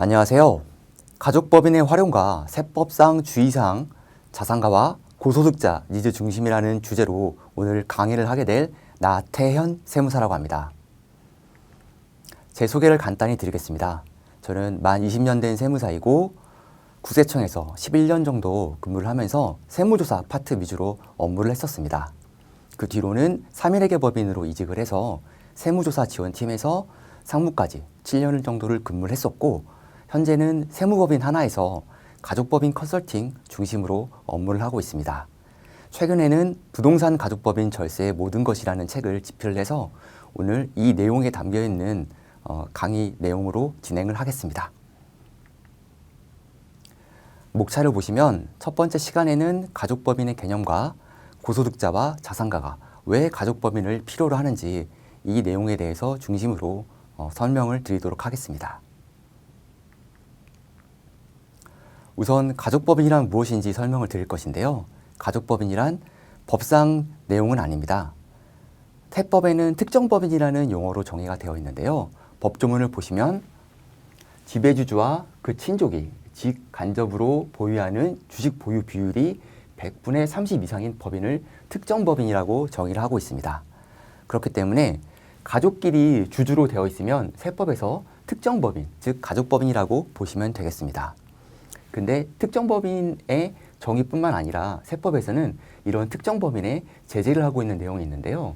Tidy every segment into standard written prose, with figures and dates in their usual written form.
안녕하세요. 가족법인의 활용과 세법상 주의사항, 자산가와 고소득자 니즈 중심이라는 주제로 오늘 강의를 하게 될 나태현 세무사라고 합니다. 제 소개를 간단히 드리겠습니다. 저는 만 20년 된 세무사이고 국세청에서 11년 정도 근무를 하면서 세무조사 파트 위주로 업무를 했었습니다. 그 뒤로는 3일회계 법인으로 이직을 해서 세무조사 지원팀에서 상무까지 7년 정도를 근무를 했었고, 현재는 세무법인 하나에서 가족법인 컨설팅 중심으로 업무를 하고 있습니다. 최근에는 부동산 가족법인 절세의 모든 것이라는 책을 집필을 해서 오늘 이 내용에 담겨있는 강의 내용으로 진행을 하겠습니다. 목차를 보시면 첫 번째 시간에는 가족법인의 개념과 고소득자와 자산가가 왜 가족법인을 필요로 하는지 이 내용에 대해서 중심으로 설명을 드리도록 하겠습니다. 우선 가족법인이란 무엇인지 설명을 드릴 것인데요. 가족법인이란 법상 내용은 아닙니다. 태법에는 특정법인이라는 용어로 정의가 되어 있는데요. 법조문을 보시면 지배주주와 그 친족이 직간접으로 보유하는 주식 보유 비율이 100분의 30 이상인 법인을 특정법인이라고 정의를 하고 있습니다. 그렇기 때문에 가족끼리 주주로 되어 있으면 세법에서 특정법인, 즉 가족법인이라고 보시면 되겠습니다. 근데 특정법인의 정의뿐만 아니라 세법에서는 이런 특정법인에 제재를 하고 있는 내용이 있는데요.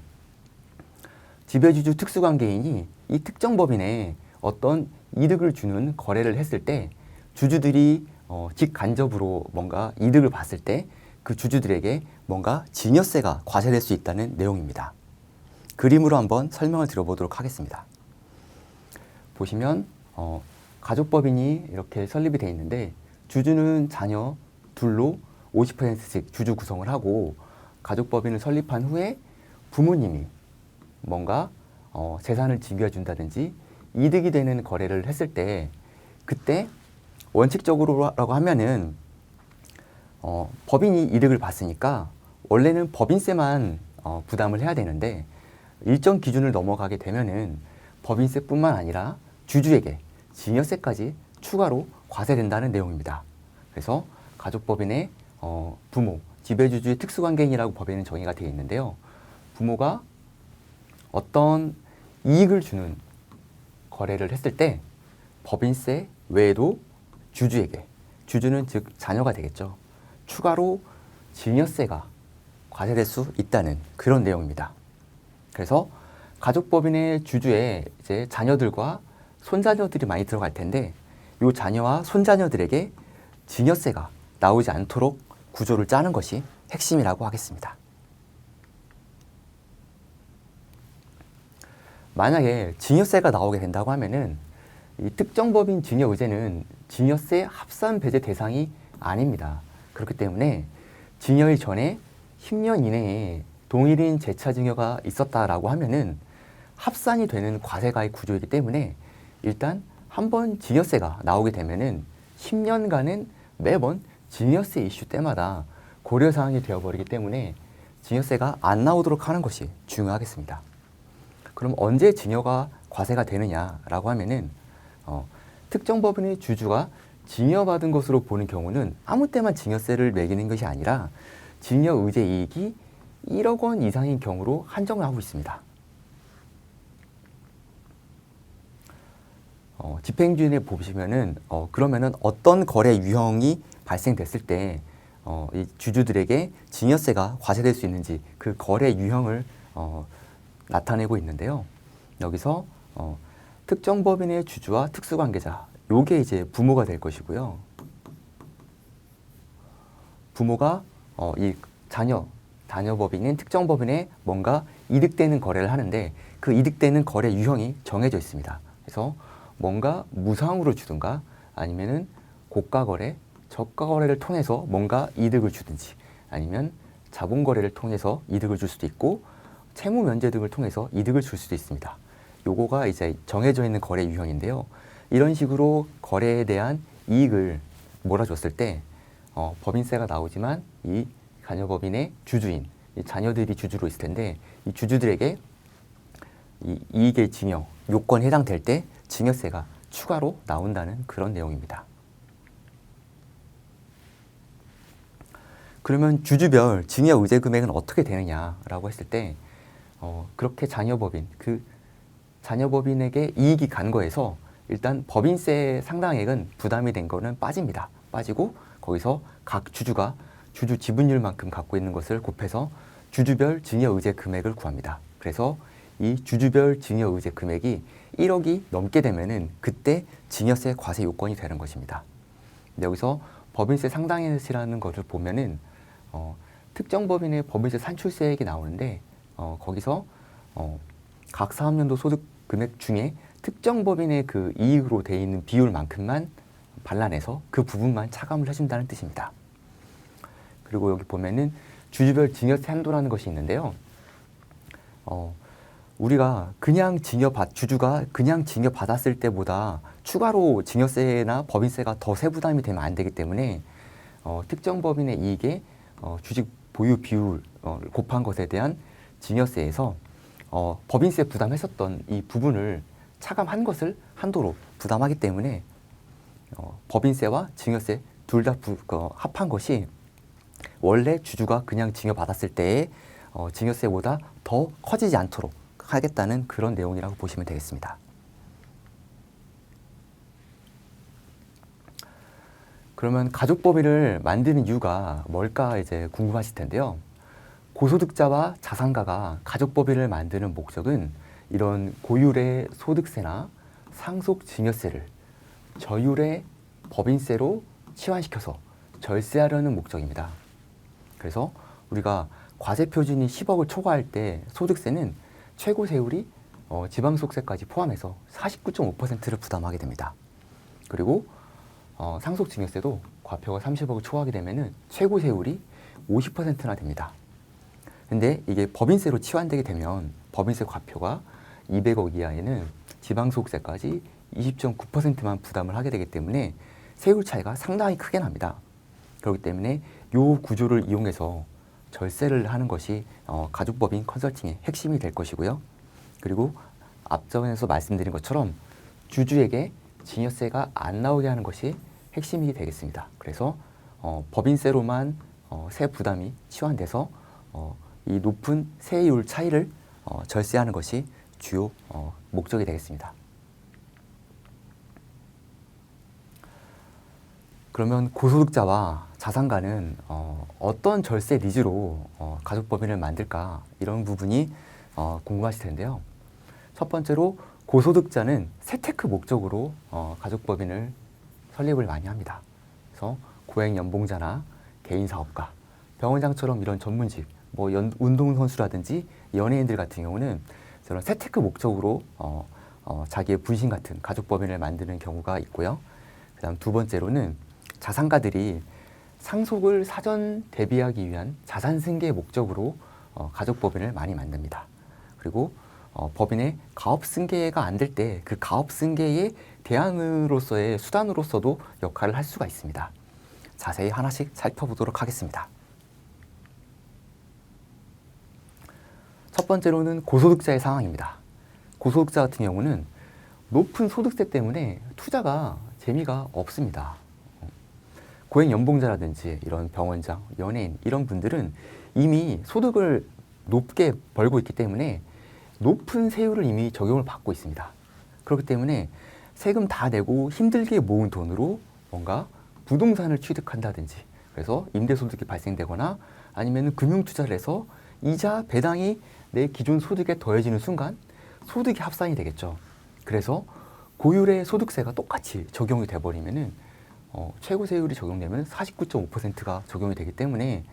지배주주 특수관계인이 이 특정법인에 어떤 이득을 주는 거래를 했을 때 주주들이 직간접으로 뭔가 이득을 봤을 때 그 주주들에게 뭔가 증여세가 과세될 수 있다는 내용입니다. 그림으로 한번 설명을 드려보도록 하겠습니다. 보시면 가족법인이 이렇게 설립이 되어 있는데 주주는 자녀 둘로 50%씩 주주 구성을 하고, 가족법인을 설립한 후에 부모님이 뭔가 재산을 증여해 준다든지 이득이 되는 거래를 했을 때, 그때 원칙적으로라고 하면은 법인이 이득을 봤으니까 원래는 법인세만 부담을 해야 되는데, 일정 기준을 넘어가게 되면은 법인세뿐만 아니라 주주에게 증여세까지 추가로 과세된다는 내용입니다. 그래서 가족법인의 부모, 지배주주의 특수관계인이라고 법에는 정의가 되어 있는데요. 부모가 어떤 이익을 주는 거래를 했을 때 법인세 외에도 주주에게, 주주는 즉 자녀가 되겠죠, 추가로 증여세가 과세될 수 있다는 그런 내용입니다. 그래서 가족법인의 주주에 이제 자녀들과 손자녀들이 많이 들어갈 텐데, 이 자녀와 손자녀들에게 증여세가 나오지 않도록 구조를 짜는 것이 핵심이라고 하겠습니다. 만약에 증여세가 나오게 된다고 하면은 이 특정법인 증여의제는 증여세 합산 배제 대상이 아닙니다. 그렇기 때문에 증여일 전에 10년 이내에 동일인 재차 증여가 있었다라고 하면은 합산이 되는 과세가의 구조이기 때문에 일단 한번 증여세가 나오게 되면은 10년간은 매번 증여세 이슈 때마다 고려사항이 되어버리기 때문에 증여세가 안 나오도록 하는 것이 중요하겠습니다. 그럼 언제 증여가 과세가 되느냐라고 하면은 특정 법인의 주주가 증여받은 것으로 보는 경우는 아무 때만 증여세를 매기는 것이 아니라 증여 의제 이익이 1억 원 이상인 경우로 한정을 하고 있습니다. 집행주의에 보시면은 그러면은 어떤 거래 유형이 발생됐을 때 이 주주들에게 증여세가 과세될 수 있는지 그 거래 유형을 나타내고 있는데요. 여기서 특정 법인의 주주와 특수관계자, 요게 이제 부모가 될 것이고요. 부모가 이 자녀법인인 특정 법인에 뭔가 이득되는 거래를 하는데 그 이득되는 거래 유형이 정해져 있습니다. 그래서 뭔가 무상으로 주든가 아니면은 고가 거래, 저가 거래를 통해서 뭔가 이득을 주든지, 아니면 자본 거래를 통해서 이득을 줄 수도 있고 채무 면제 등을 통해서 이득을 줄 수도 있습니다. 요거가 이제 정해져 있는 거래 유형인데요. 이런 식으로 거래에 대한 이익을 몰아줬을 때 법인세가 나오지만 이 자녀법인의 주주인, 이 자녀들이 주주로 있을 텐데 이 주주들에게 이 이익의 증여 요건에 해당될 때 증여세가 추가로 나온다는 그런 내용입니다. 그러면 주주별 증여의제 금액은 어떻게 되느냐라고 했을 때 그렇게 자녀법인, 그 자녀법인에게 이익이 간 거에서 일단 법인세 상당액은 부담이 된 거는 빠집니다. 빠지고 거기서 각 주주가 주주 지분율만큼 갖고 있는 것을 곱해서 주주별 증여의제 금액을 구합니다. 그래서 이 주주별 증여의제 금액이 1억이 넘게 되면은 그때 증여세 과세 요건이 되는 것입니다. 근데 여기서 법인세 상당액이라는 것을 보면은 특정 법인의 법인세 산출세액이 나오는데 거기서 각 사업년도 소득 금액 중에 특정 법인의 그 이익으로 되어 있는 비율만큼만 발라내서 그 부분만 차감을 해준다는 뜻입니다. 그리고 여기 보면은 주주별 증여세 한도라는 것이 있는데요. 우리가 그냥 주주가 그냥 증여받았을 때보다 추가로 증여세나 법인세가 더 세부담이 되면 안 되기 때문에 특정 법인의 이익에 주식 보유 비율 곱한 것에 대한 증여세에서 법인세 부담했었던 이 부분을 차감한 것을 한도로 부담하기 때문에 법인세와 증여세 둘 다 합한 것이 원래 주주가 그냥 증여받았을 때의 증여세보다 더 커지지 않도록 하겠다는 그런 내용이라고 보시면 되겠습니다. 그러면 가족법인을 만드는 이유가 뭘까 이제 궁금하실 텐데요. 고소득자와 자산가가 가족법인을 만드는 목적은 이런 고율의 소득세나 상속증여세를 저율의 법인세로 치환시켜서 절세하려는 목적입니다. 그래서 우리가 과세표준이 10억을 초과할 때 소득세는 최고 세율이 지방소득세까지 포함해서 49.5%를 부담하게 됩니다. 그리고 상속증여세도 과표가 30억을 초과하게 되면은 최고 세율이 50%나 됩니다. 근데 이게 법인세로 치환되게 되면 법인세 과표가 200억 이하에는 지방소득세까지 20.9%만 부담을 하게 되기 때문에 세율 차이가 상당히 크게 납니다. 그렇기 때문에 이 구조를 이용해서 절세를 하는 것이 가족법인 컨설팅의 핵심이 될 것이고요. 그리고 앞전에서 말씀드린 것처럼 주주에게 증여세가 안 나오게 하는 것이 핵심이 되겠습니다. 그래서 법인세로만 세 부담이 치환돼서 이 높은 세율 차이를 절세하는 것이 주요 목적이 되겠습니다. 그러면 고소득자와 자산가는 어떤 절세 니즈로 가족법인을 만들까 이런 부분이 궁금하실 텐데요. 첫 번째로 고소득자는 세테크 목적으로 가족법인을 설립을 많이 합니다. 그래서 고액연봉자나 개인사업가, 병원장처럼 이런 전문직, 뭐 운동선수라든지 연예인들 같은 경우는 저런 세테크 목적으로 자기의 분신 같은 가족법인을 만드는 경우가 있고요. 그 다음 두 번째로는 자산가들이 상속을 사전 대비하기 위한 자산 승계 목적으로 가족법인을 많이 만듭니다. 그리고 법인의 가업 승계가 안 될 때 그 가업 승계의 대안으로서의 수단으로서도 역할을 할 수가 있습니다. 자세히 하나씩 살펴보도록 하겠습니다. 첫 번째로는 고소득자의 상황입니다. 고소득자 같은 경우는 높은 소득세 때문에 투자가 재미가 없습니다. 고액연봉자라든지 이런 병원장, 연예인 이런 분들은 이미 소득을 높게 벌고 있기 때문에 높은 세율을 이미 적용을 받고 있습니다. 그렇기 때문에 세금 다 내고 힘들게 모은 돈으로 뭔가 부동산을 취득한다든지 그래서 임대소득이 발생되거나 아니면 금융투자를 해서 이자 배당이 내 기존 소득에 더해지는 순간 소득이 합산이 되겠죠. 그래서 고율의 소득세가 똑같이 적용이 돼버리면은 최고 세율이 적용되면 49.5%가 적용이 되기 때문에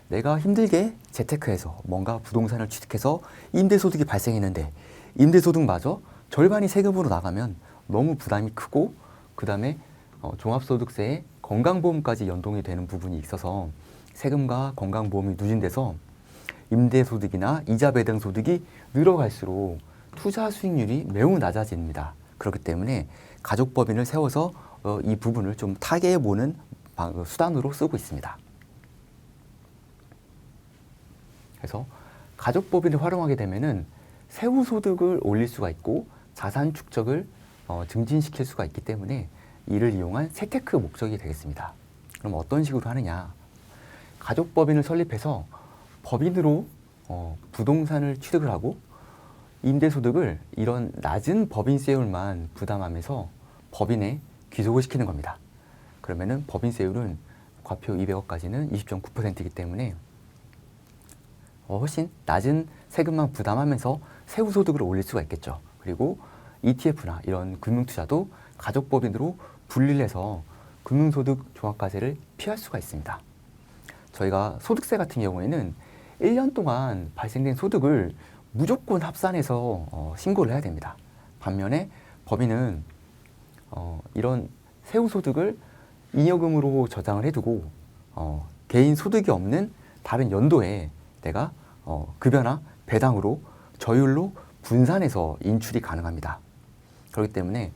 내가 힘들게 재테크해서 뭔가 부동산을 취득해서 임대소득이 발생했는데 임대소득마저 절반이 세금으로 나가면 너무 부담이 크고 그 다음에 종합소득세에 건강보험까지 연동이 되는 부분이 있어서 세금과 건강보험이 누진돼서 임대소득이나 이자 배당 소득이 늘어갈수록 투자 수익률이 매우 낮아집니다. 그렇기 때문에 가족법인을 세워서 이 부분을 좀 타개해보는 수단으로 쓰고 있습니다. 그래서 가족법인을 활용하게 되면은 세후 소득을 올릴 수가 있고 자산 축적을 증진시킬 수가 있기 때문에 이를 이용한 세테크 목적이 되겠습니다. 그럼 어떤 식으로 하느냐? 가족법인을 설립해서 법인으로 부동산을 취득을 하고 임대소득을 이런 낮은 법인세율만 부담하면서 법인에 귀속을 시키는 겁니다. 그러면은 법인세율은 과표 200억까지는 20.9%이기 때문에 훨씬 낮은 세금만 부담하면서 세후소득을 올릴 수가 있겠죠. 그리고 ETF나 이런 금융투자도 가족법인으로 분리를 해서 금융소득 종합과세를 피할 수가 있습니다. 저희가 소득세 같은 경우에는 1년 동안 발생된 소득을 무조건 합산해서 신고를 해야 됩니다. 반면에 법인은 이런 세후소득을 잉여금으로 저장을 해두고 개인 소득이 없는 다른 연도에 내가 급여나 배당으로 저율로 분산해서 인출이 가능합니다. 그렇기 때문에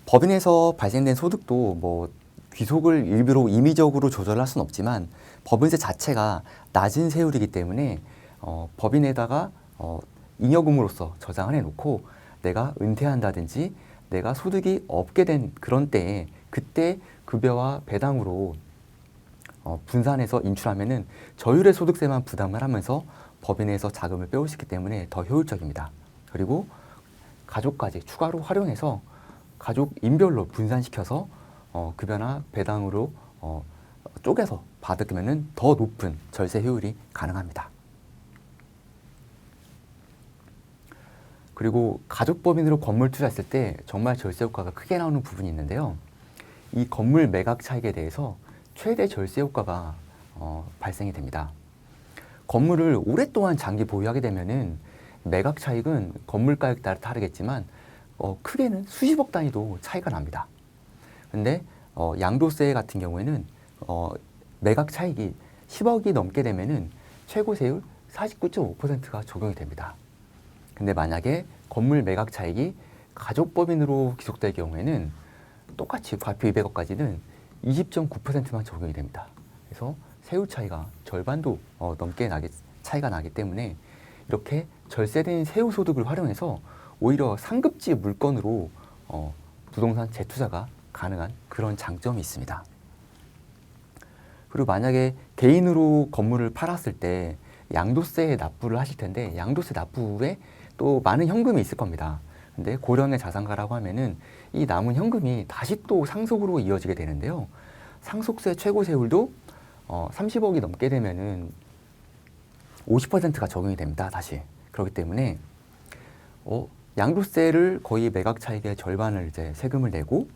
법인에서 발생된 소득도 뭐 귀속을 일부러 임의적으로 조절할 수는 없지만 법인세 자체가 낮은 세율이기 때문에 법인에다가 잉여금으로서 저장을 해놓고 내가 은퇴한다든지 내가 소득이 없게 된 그런 때에 그때 급여와 배당으로 분산해서 인출하면은 저율의 소득세만 부담을 하면서 법인에서 자금을 빼올 수 있기 때문에 더 효율적입니다. 그리고 가족까지 추가로 활용해서 가족 인별로 분산시켜서 급여나 배당으로 쪼개서 받으면은 더 높은 절세 효율이 가능합니다. 그리고 가족법인으로 건물 투자했을 때 정말 절세 효과가 크게 나오는 부분이 있는데요. 이 건물 매각 차익에 대해서 최대 절세 효과가 발생이 됩니다. 건물을 오랫동안 장기 보유하게 되면은 매각 차익은 건물가에 따라 다르겠지만 크게는 수십억 단위도 차이가 납니다. 근데 양도세 같은 경우에는 매각 차익이 10억이 넘게 되면은 최고 세율 49.5%가 적용이 됩니다. 근데 만약에 건물 매각 차익이 가족법인으로 기속될 경우에는 똑같이 과표 200억까지는 20.9%만 적용이 됩니다. 그래서 세율 차이가 절반도 넘게 차이가 나기 때문에 이렇게 절세된 세후소득을 활용해서 오히려 상급지 물건으로 부동산 재투자가 가능한 그런 장점이 있습니다. 그리고 만약에 개인으로 건물을 팔았을 때 양도세 납부를 하실 텐데 양도세 납부에 또 많은 현금이 있을 겁니다. 근데 고령의 자산가라고 하면은 이 남은 현금이 다시 또 상속으로 이어지게 되는데요. 상속세 최고 세율도 30억이 넘게 되면은 50%가 적용이 됩니다. 다시. 그렇기 때문에 양도세를 거의 매각 차익의 절반을 이제 세금을 내고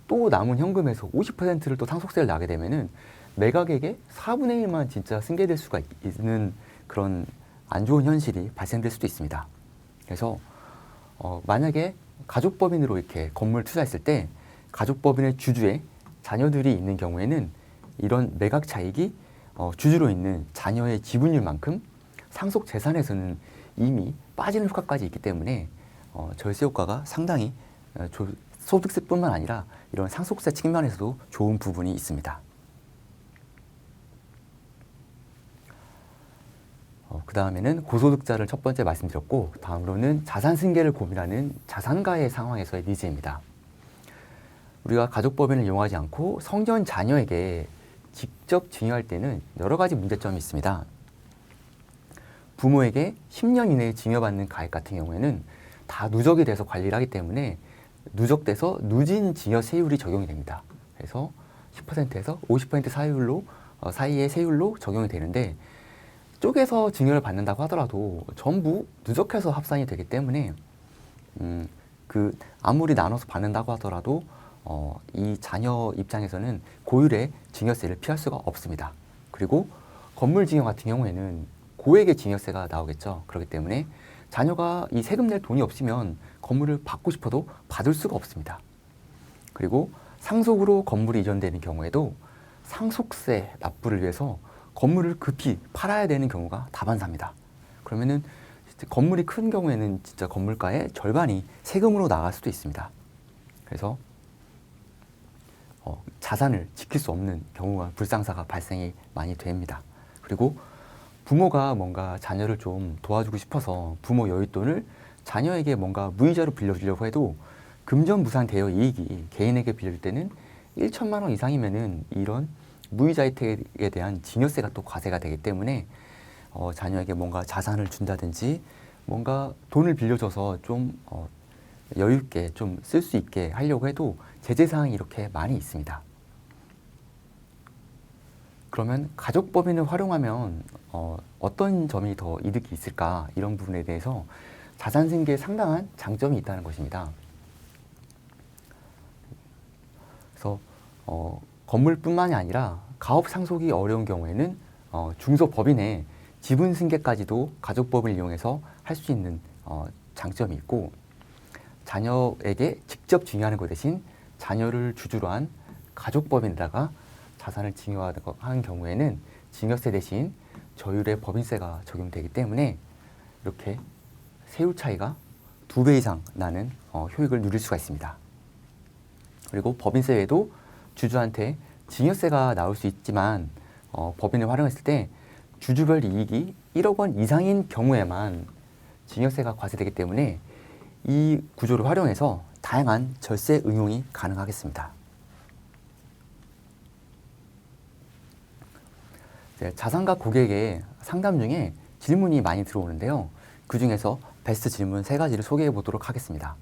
또 남은 현금에서 50%를 또 상속세를 나게 되면은 매각액의 4분의 1만 진짜 승계될 수가 있는 그런 안 좋은 현실이 발생될 수도 있습니다. 그래서 만약에 가족법인으로 이렇게 건물 투자했을 때 가족법인의 주주에 자녀들이 있는 경우에는 이런 매각 차익이 주주로 있는 자녀의 지분율만큼 상속 재산에서는 이미 빠지는 효과까지 있기 때문에 절세 효과가 상당히 소득세뿐만 아니라 이런 상속세 측면에서도 좋은 부분이 있습니다. 그 다음에는 고소득자를 첫 번째 말씀드렸고 다음으로는 자산 승계를 고민하는 자산가의 상황에서의 니즈입니다. 우리가 가족법인을 이용하지 않고 성전 자녀에게 직접 증여할 때는 여러 가지 문제점이 있습니다. 부모에게 10년 이내에 증여받는 가액 같은 경우에는 다 누적이 돼서 관리를 하기 때문에 누적돼서 누진 증여 세율이 적용이 됩니다. 그래서 10%에서 50% 사이의 세율로 적용이 되는데 쪼개서 증여를 받는다고 하더라도 전부 누적해서 합산이 되기 때문에 아무리 나눠서 받는다고 하더라도 이 자녀 입장에서는 고율의 증여세를 피할 수가 없습니다. 그리고 건물 증여 같은 경우에는 고액의 증여세가 나오겠죠. 그렇기 때문에 자녀가 이 세금 낼 돈이 없으면 건물을 받고 싶어도 받을 수가 없습니다. 그리고 상속으로 건물이 이전되는 경우에도 상속세 납부를 위해서 건물을 급히 팔아야 되는 경우가 다반사입니다. 그러면은 건물이 큰 경우에는 진짜 건물가의 절반이 세금으로 나갈 수도 있습니다. 그래서 자산을 지킬 수 없는 경우가 불상사가 발생이 많이 됩니다. 그리고 부모가 뭔가 자녀를 좀 도와주고 싶어서 부모 여윳돈을 자녀에게 뭔가 무이자로 빌려주려고 해도 금전무상 대여 이익이 개인에게 빌릴 때는 1천만 원 이상이면은 이런 무이자 혜택에 대한 증여세가 또 과세가 되기 때문에 자녀에게 뭔가 자산을 준다든지 뭔가 돈을 빌려줘서 좀 여유 있게 좀 쓸 수 있게 하려고 해도 제재 사항이 이렇게 많이 있습니다. 그러면 가족법인을 활용하면 어떤 점이 더 이득이 있을까? 이런 부분에 대해서 자산 승계에 상당한 장점이 있다는 것입니다. 그래서 건물뿐만이 아니라 가업 상속이 어려운 경우에는 중소법인의 지분 승계까지도 가족법을 이용해서 할 수 있는 장점이 있고, 자녀에게 직접 증여하는 것 대신 자녀를 주주로 한 가족법인에다가 자산을 증여하는 경우에는 증여세 대신 저율의 법인세가 적용되기 때문에 이렇게 세율 차이가 2배 이상 나는 효익을 누릴 수가 있습니다. 그리고 법인세 외에도 주주한테 증여세가 나올 수 있지만 법인을 활용했을 때 주주별 이익이 1억 원 이상인 경우에만 증여세가 과세되기 때문에 이 구조를 활용해서 다양한 절세 응용이 가능하겠습니다. 자산가 고객의 상담 중에 질문이 많이 들어오는데요. 그 중에서 베스트 질문 3가지를 소개해 보도록 하겠습니다.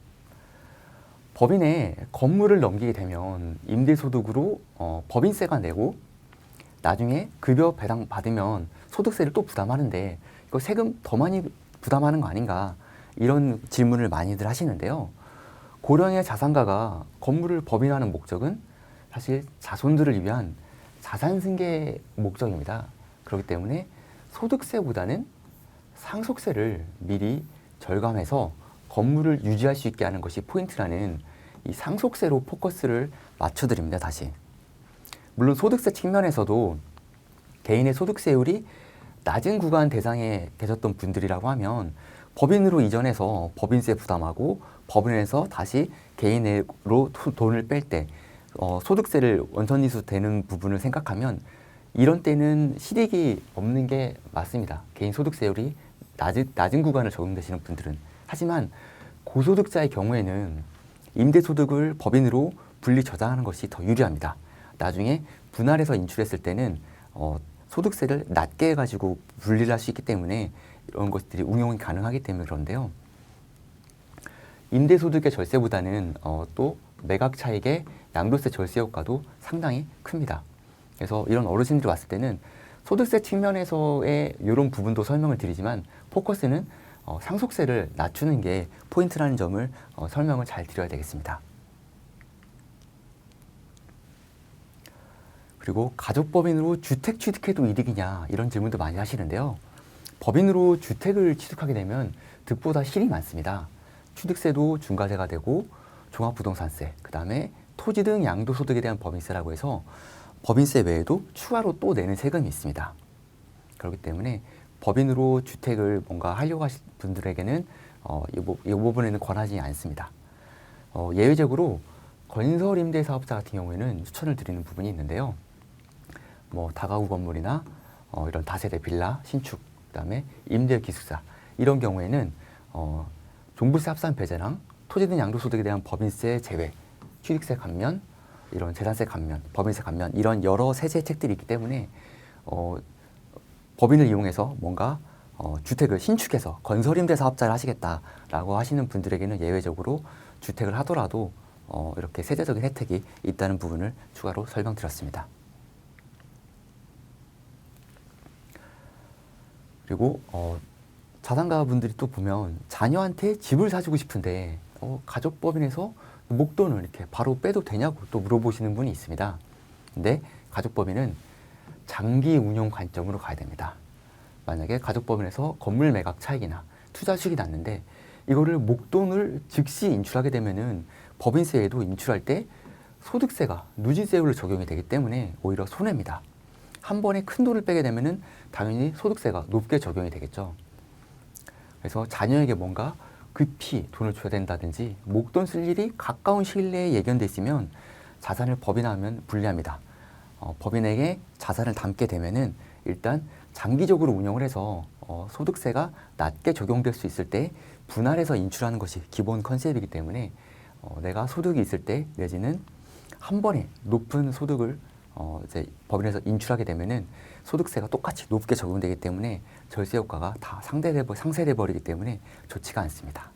법인에 건물을 넘기게 되면 임대소득으로 법인세가 내고 나중에 급여 배당 받으면 소득세를 또 부담하는데 이거 세금 더 많이 부담하는 거 아닌가, 이런 질문을 많이들 하시는데요. 고령의 자산가가 건물을 법인화하는 목적은 사실 자손들을 위한 자산 승계 목적입니다. 그렇기 때문에 소득세보다는 상속세를 미리 절감해서 건물을 유지할 수 있게 하는 것이 포인트라는 이 상속세로 포커스를 맞춰드립니다. 다시. 물론 소득세 측면에서도 개인의 소득세율이 낮은 구간 대상에 계셨던 분들이라고 하면 법인으로 이전해서 법인세 부담하고 법인에서 다시 개인으로 돈을 뺄 때 소득세를 원천이수 되는 부분을 생각하면 이런 때는 실익이 없는 게 맞습니다. 개인 소득세율이 낮은 구간을 적용되시는 분들은. 하지만 고소득자의 경우에는 임대소득을 법인으로 분리 저장하는 것이 더 유리합니다. 나중에 분할해서 인출했을 때는 소득세를 낮게 해가지고 분리를 할 수 있기 때문에 이런 것들이 응용이 가능하기 때문에 그런데요. 임대소득의 절세보다는 또 매각 차익의 양도세 절세 효과도 상당히 큽니다. 그래서 이런 어르신들이 왔을 때는 소득세 측면에서의 이런 부분도 설명을 드리지만 포커스는 상속세를 낮추는 게 포인트라는 점을 설명을 잘 드려야 되겠습니다. 그리고 가족법인으로 주택 취득해도 이득이냐, 이런 질문도 많이 하시는데요. 법인으로 주택을 취득하게 되면 득보다 실이 많습니다. 취득세도 중과세가 되고 종합부동산세, 그 다음에 토지 등 양도소득에 대한 법인세라고 해서 법인세 외에도 추가로 또 내는 세금이 있습니다. 그렇기 때문에 법인으로 주택을 뭔가 하려고 하실 분들에게는 이 부분에는 권하지 않습니다. 예외적으로 건설임대사업자 같은 경우에는 추천을 드리는 부분이 있는데요. 다가구 건물이나 이런 다세대 빌라 신축, 그다음에 임대 기숙사 이런 경우에는 종부세 합산 배제랑 토지 등 양도소득에 대한 법인세 제외, 취득세 감면, 이런 재산세 감면, 법인세 감면 이런 여러 세제 혜택들이 있기 때문에 법인을 이용해서 뭔가 주택을 신축해서 건설임대 사업자를 하시겠다라고 하시는 분들에게는 예외적으로 주택을 하더라도 이렇게 세제적인 혜택이 있다는 부분을 추가로 설명드렸습니다. 그리고 자산가 분들이 또 보면 자녀한테 집을 사주고 싶은데 가족법인에서 목돈을 이렇게 바로 빼도 되냐고 또 물어보시는 분이 있습니다. 근데 가족법인은 장기 운용 관점으로 가야 됩니다. 만약에 가족법인에서 건물 매각 차익이나 투자 수익이 났는데 이거를 목돈을 즉시 인출하게 되면은 법인세에도 인출할 때 소득세가 누진세율로 적용이 되기 때문에 오히려 손해입니다. 한 번에 큰 돈을 빼게 되면은 당연히 소득세가 높게 적용이 되겠죠. 그래서 자녀에게 뭔가 급히 돈을 줘야 된다든지 목돈 쓸 일이 가까운 시일 내에 예견돼 있으면 자산을 법인화하면 불리합니다. 법인에게 자산을 담게 되면은 일단 장기적으로 운영을 해서 소득세가 낮게 적용될 수 있을 때 분할해서 인출하는 것이 기본 컨셉이기 때문에 내가 소득이 있을 때 내지는 한 번에 높은 소득을 이제 법인에서 인출하게 되면은 소득세가 똑같이 높게 적용되기 때문에 절세 효과가 다 상쇄돼 버리기 때문에 좋지가 않습니다.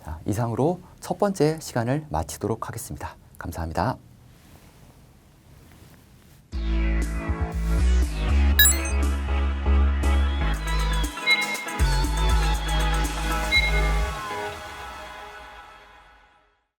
자, 이상으로 첫 번째 시간을 마치도록 하겠습니다. 감사합니다.